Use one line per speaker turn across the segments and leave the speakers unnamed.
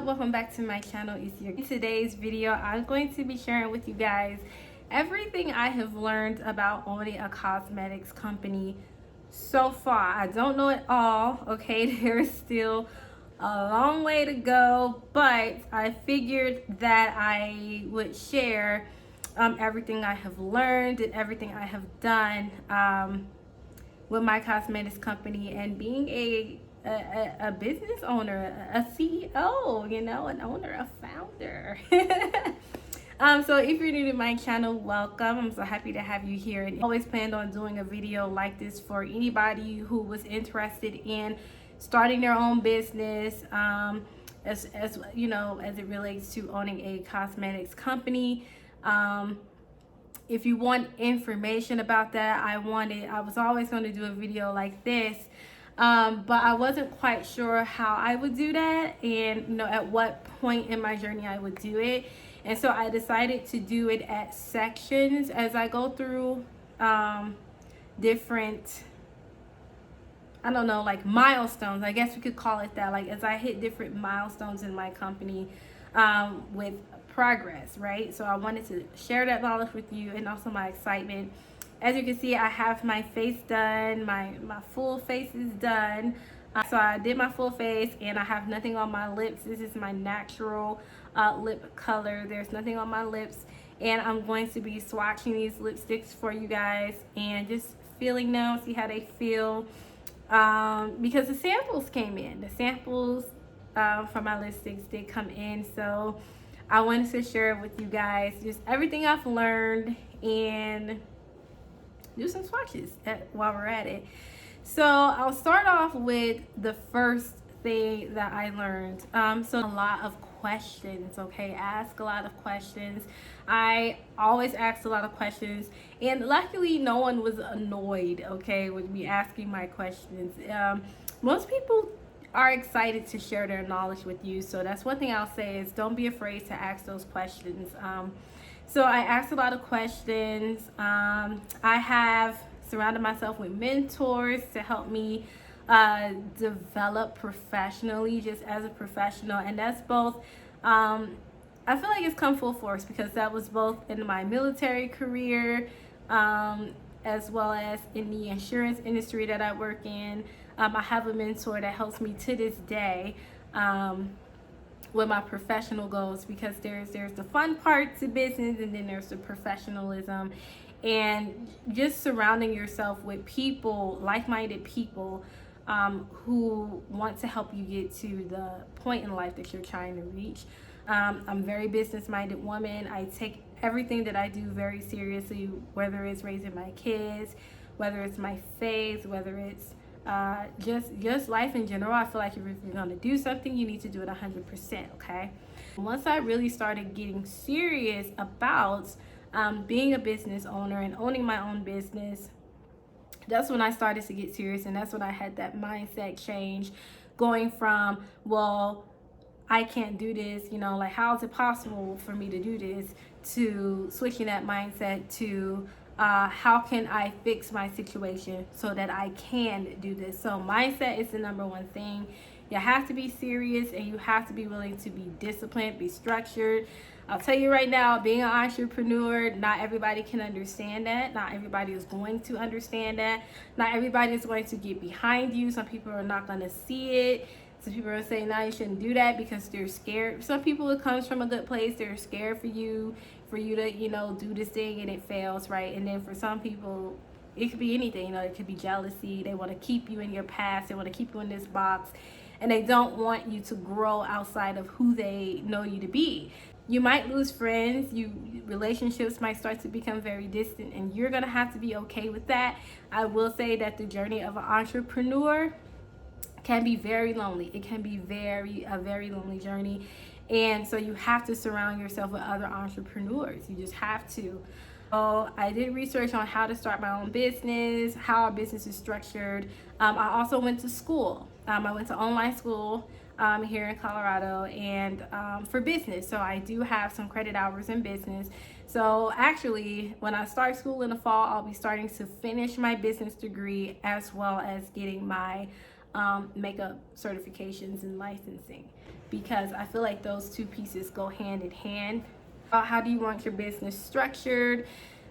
up? Welcome back to my channel. In today's video, I'm going to be sharing with you guys everything I have learned about owning a cosmetics company so far. I don't know it all, okay? There's still a long way to go, but I figured that I would share everything I have learned and everything I have done with my cosmetics company and being a business owner, a CEO, you know, an owner, a founder. So if you're new to my channel, welcome. I'm so happy to have you here, and I always planned on doing a video like this for anybody who was interested in starting their own business, as you know, as it relates to owning a cosmetics company. If you want information about that, I was always going to do a video like this, but I wasn't quite sure how I would do that, and you know, at what point in my journey I would do it. And so I decided to do it at sections as I go through different, I don't know, like milestones, I guess we could call it that. Like as I hit different milestones in my company with progress, right? So I wanted to share that knowledge with you, and also my excitement. As you can see, I have my face done, my full face is done. So I did my full face, and I have nothing on my lips. This is my natural lip color. There's nothing on my lips, and I'm going to be swatching these lipsticks for you guys and just feeling them, see how they feel, because the samples came in. The samples for my lipsticks did come in, so I wanted to share it with you guys, just everything I've learned, and do some swatches while we're at it. So I'll start off with the first thing that I learned. So a lot of questions, okay? Ask a lot of questions. I always asked a lot of questions, and luckily no one was annoyed, okay, with me asking my questions. Most people are excited to share their knowledge with you, so that's one thing I'll say is don't be afraid to ask those questions. So I asked a lot of questions. I have surrounded myself with mentors to help me develop professionally, just as a professional, and that's both I feel like it's come full force, because that was both in my military career as well as in the insurance industry that I work in. I have a mentor that helps me to this day with my professional goals, because there's the fun part to business, and then there's the professionalism, and just surrounding yourself with people, like-minded people, who want to help you get to the point in life that you're trying to reach. I'm a very business-minded woman. I take everything that I do very seriously, whether it's raising my kids, whether it's my faith, whether it's just life in general. I feel like if you're going to do something, you need to do it 100%, okay? Once I really started getting serious about being a business owner and owning my own business, that's when I started to get serious, and that's when I had that mindset change, going from, well, I can't do this, you know, like how is it possible for me to do this, to switching that mindset to how can I fix my situation so that I can do this. So mindset is the number one thing. You have to be serious, and you have to be willing to be disciplined, be structured. I'll tell you right now, being an entrepreneur, not everybody can understand that. Not everybody is going to understand that. Not everybody is going to get behind you. Some people are not going to see it. Some people are saying, no, you shouldn't do that because they're scared. Some people, it comes from a good place. They're scared for you to, you know, do this thing and it fails, right? And then for some people, it could be anything. You know, it could be jealousy. They want to keep you in your past. They want to keep you in this box, and they don't want you to grow outside of who they know you to be. You might lose friends, relationships might start to become very distant, and you're gonna have to be okay with that. I will say that the journey of an entrepreneur can be very lonely. It can be a very lonely journey, and so you have to surround yourself with other entrepreneurs. You just have to. So I did research on how to start my own business, how a business is structured. I also went to school. I went to online school here in Colorado, and for business. So I do have some credit hours in business. So actually, when I start school in the fall, I'll be starting to finish my business degree, as well as getting my makeup certifications and licensing. because I feel like those two pieces go hand in hand. How do you want your business structured?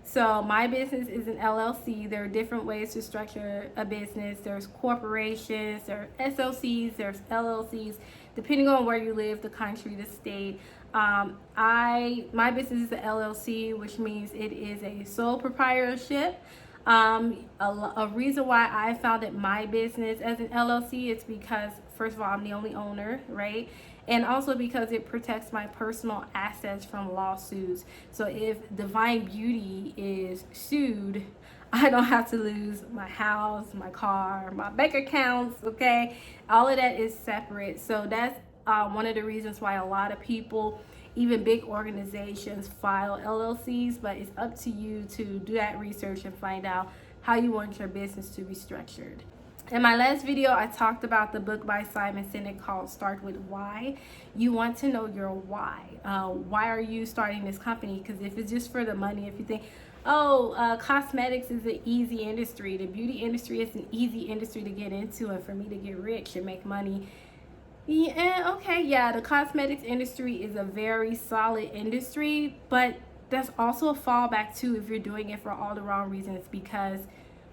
So my business is an LLC. There are different ways to structure a business. There's corporations, there are SLCs, there's LLCs, depending on where you live, the country, the state. My business is an LLC, which means it is a sole proprietorship. A reason why I founded my business as an LLC is because, first of all, I'm the only owner, right? And also because it protects my personal assets from lawsuits. So if Divine Beauty is sued, I don't have to lose my house, my car, my bank accounts, okay? All of that is separate. So that's one of the reasons why a lot of people, even big organizations, file LLCs, but it's up to you to do that research and find out how you want your business to be structured. In my last video, I talked about the book by Simon Sinek called Start With Why. You want to know your why. Why are you starting this company? Because if it's just for the money, if you think, oh, cosmetics is an easy industry, the beauty industry is an easy industry to get into, and for me to get rich and make money, yeah, okay, yeah, the cosmetics industry is a very solid industry, but that's also a fallback too if you're doing it for all the wrong reasons, because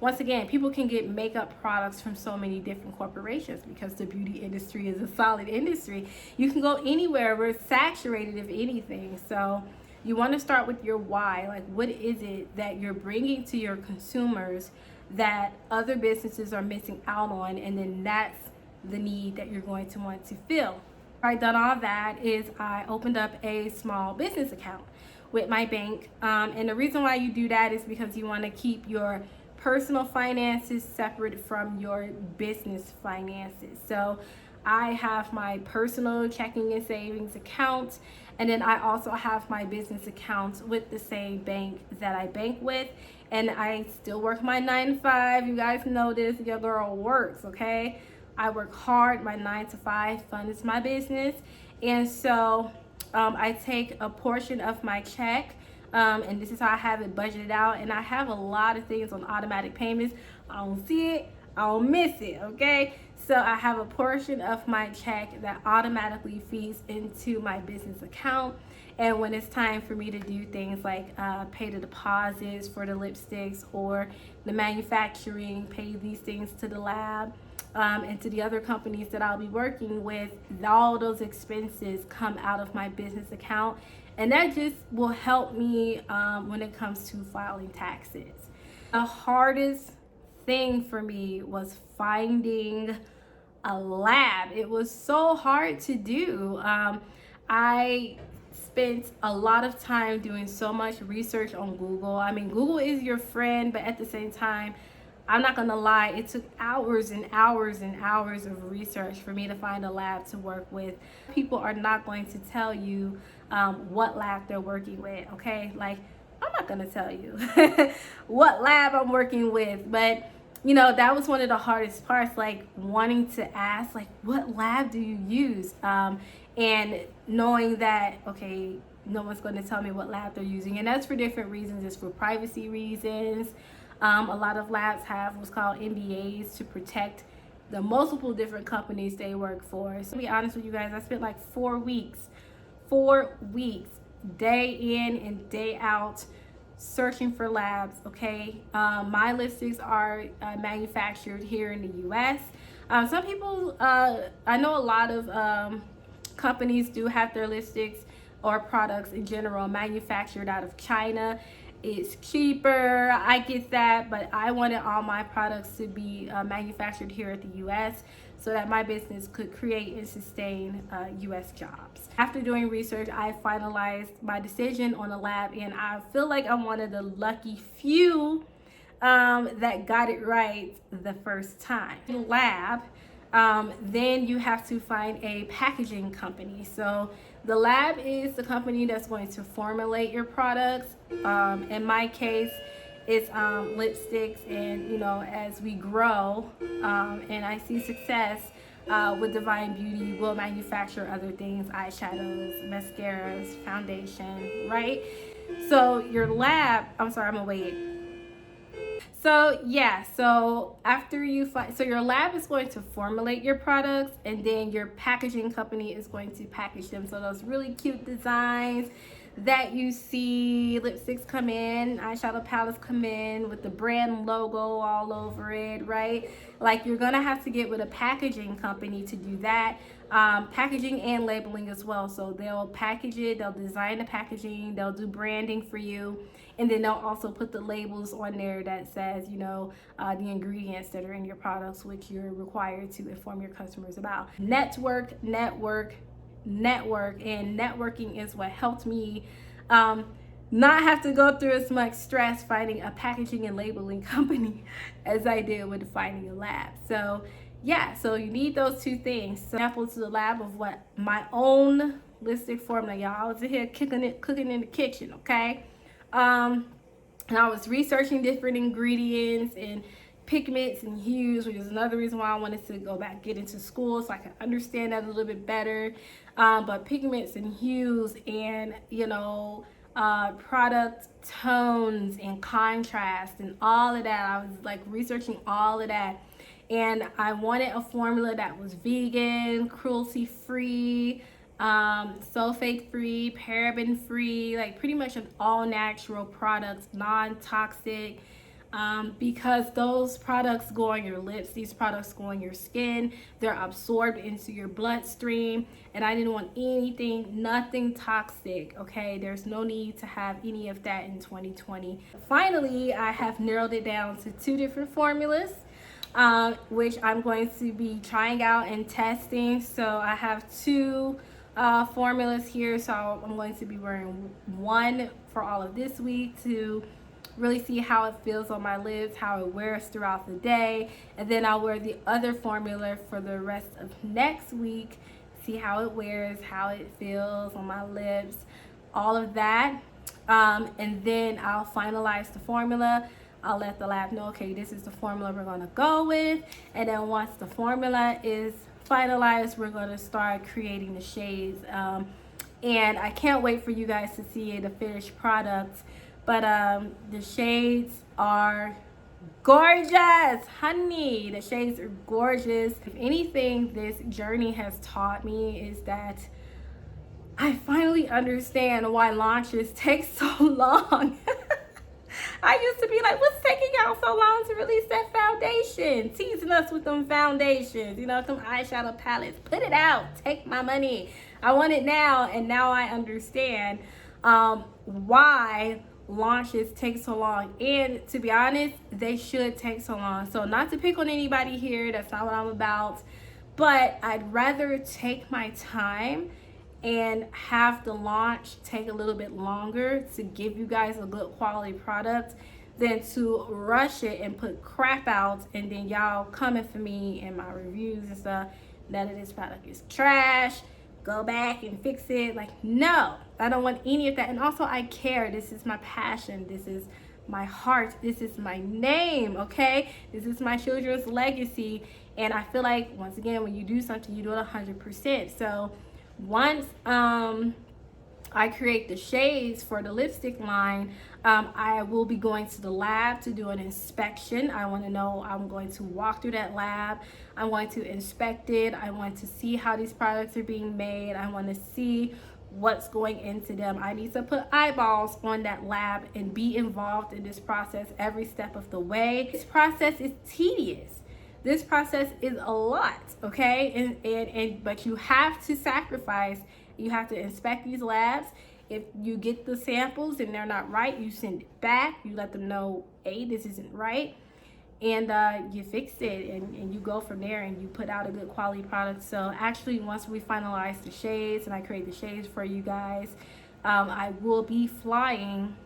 once again, people can get makeup products from so many different corporations because the beauty industry is a solid industry. You can go anywhere. We're saturated, if anything. So you want to start with your why. Like, what is it that you're bringing to your consumers that other businesses are missing out on? And then that's the need that you're going to want to fill. I done all that is I opened up a small business account with my bank. And the reason why you do that is because you want to keep your personal finances separate from your business finances. So I have my personal checking and savings account, and then I also have my business accounts with the same bank that I bank with. And I still work my 9 to 5. You guys know this, your girl works, okay? I work hard. My 9 to 5 funds my business. And so I take a portion of my check, and this is how I have it budgeted out. And I have a lot of things on automatic payments. I don't see it, I don't miss it, okay? So I have a portion of my check that automatically feeds into my business account. And when it's time for me to do things like pay the deposits for the lipsticks or the manufacturing, pay these things to the lab, and to the other companies that I'll be working with, all those expenses come out of my business account. And that just will help me when it comes to filing taxes. The hardest thing for me was finding a lab. It was so hard to do. I spent a lot of time doing so much research on Google. I mean, Google is your friend, but at the same time, I'm not gonna lie, it took hours and hours and hours of research for me to find a lab to work with. People are not going to tell you what lab they're working with, okay? Like, I'm not gonna tell you what lab I'm working with, but you know, that was one of the hardest parts, like wanting to ask, like, what lab do you use? And knowing that, okay, no one's gonna tell me what lab they're using, and that's for different reasons. It's for privacy reasons. A lot of labs have what's called NDAs to protect the multiple different companies they work for. So to be honest with you guys, I spent like 4 weeks, day in and day out, searching for labs, okay? My lipsticks are manufactured here in the US. Some people, I know a lot of companies do have their lipsticks or products in general manufactured out of China. It's cheaper, I get that, but I wanted all my products to be manufactured here at the US so that my business could create and sustain US jobs. After doing research, I finalized my decision on a lab, and I feel like I'm one of the lucky few that got it right the first time. Lab, then you have to find a packaging company. So the lab is the company that's going to formulate your products. In my case, it's lipsticks, and you know, as we grow and I see success with Divine Beauty, we'll manufacture other things, eyeshadows, mascaras, foundation, right? So your lab, I'm sorry, I'm gonna wait. So yeah, so after you find, so your lab is going to formulate your products, and then your packaging company is going to package them. So those really cute designs that you see, lipsticks come in, eyeshadow palettes come in with the brand logo all over it, right? Like, you're gonna have to get with a packaging company to do that. Packaging and labeling as well. So they'll package it, they'll design the packaging, they'll do branding for you, and then they'll also put the labels on there that says, the ingredients that are in your products, which you're required to inform your customers about. Network, and networking is what helped me not have to go through as much stress finding a packaging and labeling company as I did with finding a lab. So yeah, so you need those two things. So example to the lab of what my own lipstick formula, y'all. I was in here cooking in the kitchen, okay? And I was researching different ingredients and pigments and hues, which is another reason why I wanted to go back, get into school, so I can understand that a little bit better. But pigments and hues and, product tones and contrast and all of that. I was like researching all of that. And I wanted a formula that was vegan, cruelty free, sulfate free, paraben free, like pretty much an all natural products, non-toxic, because those products go on your lips, these products go on your skin, they're absorbed into your bloodstream, and I didn't want nothing toxic, okay? There's no need to have any of that in 2020. Finally, I have narrowed it down to 2 different formulas, which I'm going to be trying out and testing. So I have 2 formulas here, so I'm going to be wearing one for all of this week to really see how it feels on my lips, how it wears throughout the day, and then I'll wear the other formula for the rest of next week, see how it wears, how it feels on my lips, all of that, and then I'll finalize the formula. I'll let the lab know, okay, this is the formula we're gonna go with, and then once the formula is finalized, we're gonna start creating the shades, and I can't wait for you guys to see the finished product. But the shades are gorgeous, honey. The shades are gorgeous. If anything this journey has taught me is that I finally understand why launches take so long. I used to be like, what's taking y'all so long to release that foundation? Teasing us with them foundations, them eyeshadow palettes. Put it out, take my money. I want it now, and now I understand why launches take so long. And to be honest, they should take so long. So not to pick on anybody here, that's not what I'm about, but I'd rather take my time and have the launch take a little bit longer to give you guys a good quality product than to rush it and put crap out and then y'all coming for me and my reviews and stuff that this product is trash, go back and fix it. Like, no, I don't want any of that. And also, I care. This is my passion. This is my heart. This is my name, okay? This is my children's legacy. And I feel like, once again, when you do something, you do it 100%. So once I create the shades for the lipstick line, I will be going to the lab to do an inspection. I want to know, I'm going to walk through that lab. I'm going to inspect it. I want to see how these products are being made. I want to see what's going into them. I need to put eyeballs on that lab and be involved in this process every step of the way. This process is tedious. This process is a lot, okay? But you have to sacrifice. You have to inspect these labs. If you get the samples and they're not right, you send it back. You let them know, hey, this isn't right. And you fix it, and you go from there, and you put out a good quality product. So actually, once we finalize the shades and I create the shades for you guys, I will be flying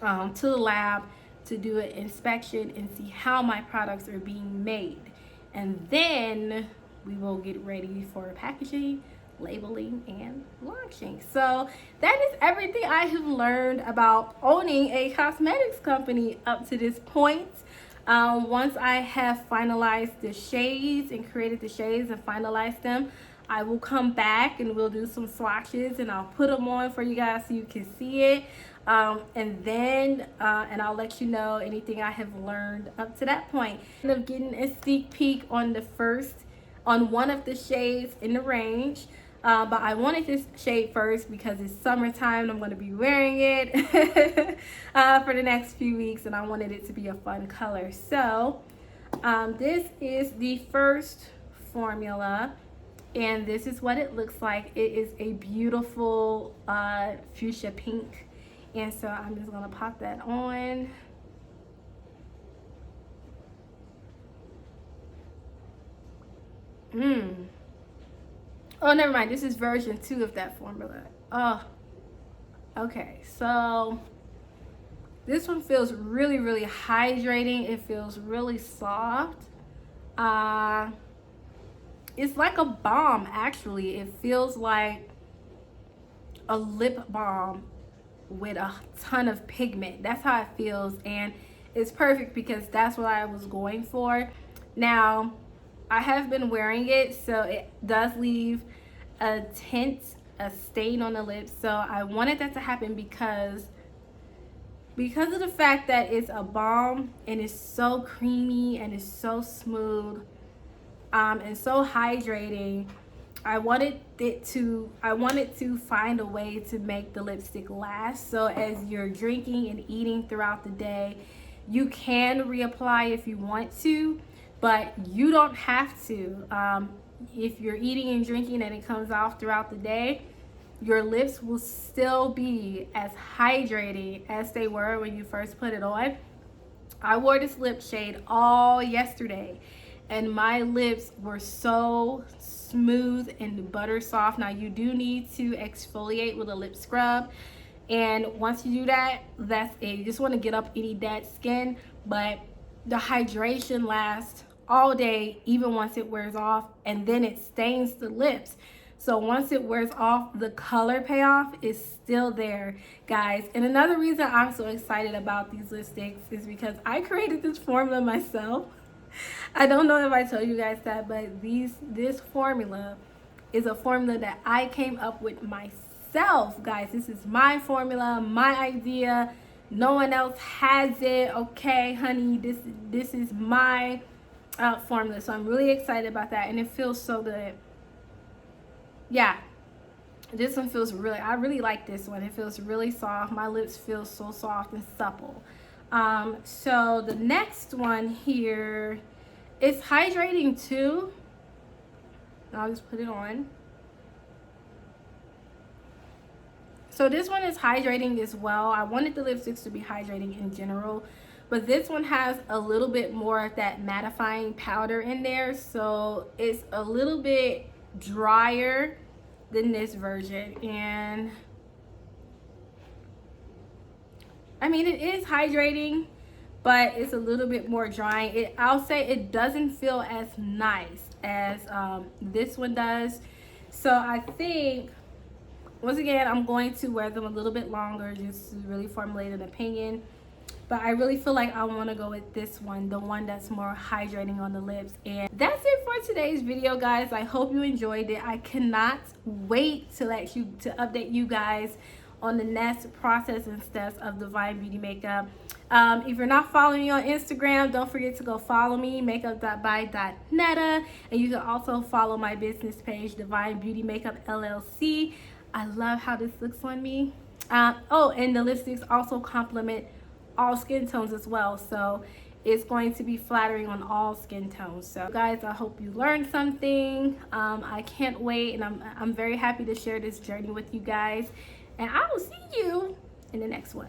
to the lab to do an inspection and see how my products are being made. And then we will get ready for packaging, labeling, and launching. So that is everything I have learned about owning a cosmetics company up to this point. Once I have finalized the shades and created the shades and finalized them, I will come back and we'll do some swatches, and I'll put them on for you guys so you can see it. And I'll let you know anything I have learned up to that point. End up getting a sneak peek on one of the shades in the range. But I wanted this shade first because it's summertime and I'm going to be wearing it for the next few weeks, and I wanted it to be a fun color. So this is the first formula, and this is what it looks like. It is a beautiful fuchsia pink, and so I'm just going to pop that on. Oh, never mind. This is version 2 of that formula. Oh, okay. So this one feels really, really hydrating. It feels really soft. It's like a balm, actually. It feels like a lip balm with a ton of pigment. That's how it feels, and it's perfect because that's what I was going for. Now, I have been wearing it, so it does leave a tint, a stain on the lips. So I wanted that to happen because of the fact that it's a balm and it's so creamy and it's so smooth and so hydrating. I wanted to find a way to make the lipstick last. So as you're drinking and eating throughout the day, you can reapply if you want to, but you don't have to. If you're eating and drinking and it comes off throughout the day, your lips will still be as hydrating as they were when you first put it on. I wore this lip shade all yesterday, and my lips were so smooth and butter soft. Now, you do need to exfoliate with a lip scrub, and once you do that, that's it. You just want to get up any dead skin, but the hydration lasts all day, even once it wears off, and then it stains the lips. So once it wears off, the color payoff is still there, guys. And another reason I'm so excited about these lipsticks is because I created this formula myself. I don't know if I told you guys that, but this formula is a formula that I came up with myself, guys. This is my formula, my idea. No one else has it, okay, honey? This is my formula, so I'm really excited about that, and it feels so good. Yeah, this one feels I really like this one. It feels really soft. My lips feel so soft and supple. So the next one here is hydrating too. I'll just put it on. So this one is hydrating as well. I wanted the lipsticks to be hydrating in general, but this one has a little bit more of that mattifying powder in there, so it's a little bit drier than this version. And I mean, it is hydrating, but it's a little bit more drying. I'll say it doesn't feel as nice as this one does. So I think, once again, I'm going to wear them a little bit longer just to really formulate an opinion. But I really feel like I want to go with this one, the one that's more hydrating on the lips. And that's it for today's video, guys. I hope you enjoyed it. I cannot wait to update you guys on the next process and steps of Divine Beauty Makeup. If you're not following me on Instagram, don't forget to go follow me, makeup.by.netta. And you can also follow my business page, Divine Beauty Makeup LLC. I love how this looks on me. Oh, and the lipsticks also complement all skin tones as well, so it's going to be flattering on all skin tones. So guys, I hope you learned something. I can't wait, and I'm very happy to share this journey with you guys, and I will see you in the next one.